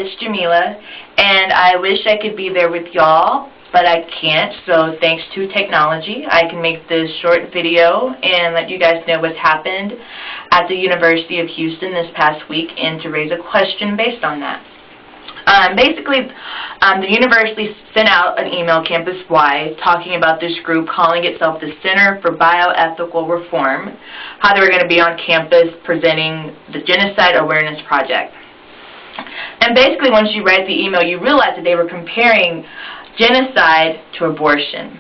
it's Jamilah, and I wish I could be there with y'all, but I can't, so thanks to technology, I can make this short video and let you guys know what's happened at the University of Houston this past week and to raise a question based on that. Basically, the university sent out an email campus-wide talking about this group calling itself the Center for Bioethical Reform, how they were going to be on campus presenting the Genocide Awareness Project. And basically, once you read the email, you realize that they were comparing genocide to abortion.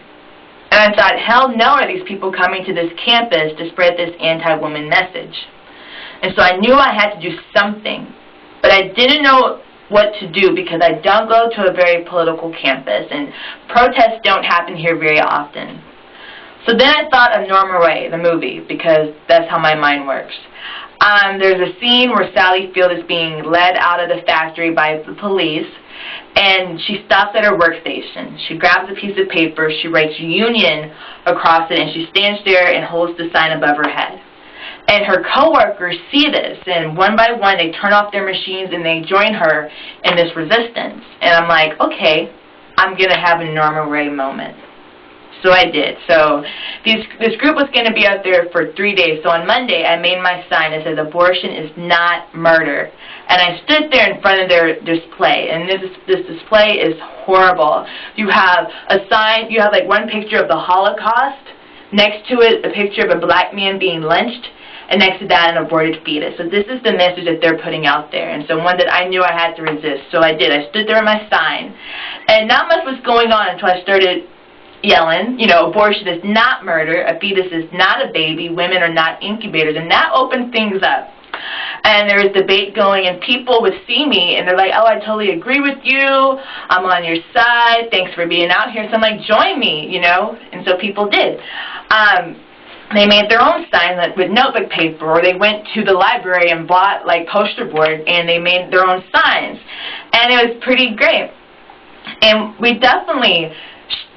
And I thought, hell no, are these people coming to this campus to spread this anti-woman message? And so I knew I had to do something, but I didn't know what to do because I don't go to a very political campus, and protests don't happen here very often. So then I thought of Norma Rae, the movie, because that's how my mind works. There's a scene where Sally Field is being led out of the factory by the police, and she stops at her workstation. She grabs a piece of paper, she writes union across it, and she stands there and holds the sign above her head. And her coworkers see this, and one by one they turn off their machines and they join her in this resistance. And I'm like, okay, I'm going to have a Norma Rae moment. So I did. So this group was going to be out there for 3 days. So on Monday I made my sign that says abortion is not murder. And I stood there in front of their display, and this display is horrible. You have a sign, you have like one picture of the Holocaust, next to it a picture of a black man being lynched, and next to that, an aborted fetus. So this is the message that they're putting out there, and so one that I knew I had to resist. So I did. I stood there with my sign, and not much was going on until I started yelling, you know, abortion is not murder, a fetus is not a baby, women are not incubators, and that opened things up. And there was debate going, and people would see me, and they're like, oh, I totally agree with you, I'm on your side, thanks for being out here. So I'm like, join me, you know, and so people did. They made their own signs with notebook paper, or they went to the library and bought like poster board and they made their own signs, and it was pretty great. And we definitely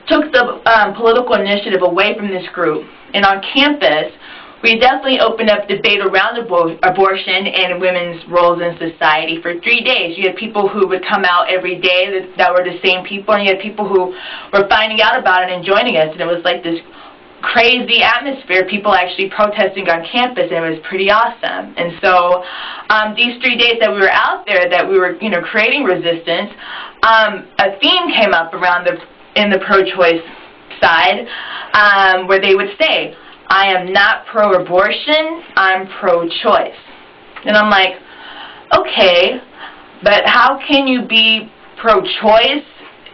took the political initiative away from this group, and on campus we definitely opened up debate around abortion and women's roles in society for 3 days. You had people who would come out every day that were the same people, and you had people who were finding out about it and joining us, and it was like this crazy atmosphere, people actually protesting on campus, and it was pretty awesome. And so these 3 days that we were out there, that we were, you know, creating resistance, a theme came up around in the pro-choice side, where they would say, I am not pro-abortion, I'm pro-choice. And I'm like, okay, but how can you be pro-choice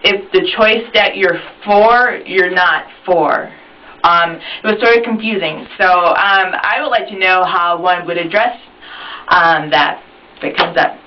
if the choice that you're for, you're not for? It was sort of confusing. So I would like to know how one would address that if it comes up.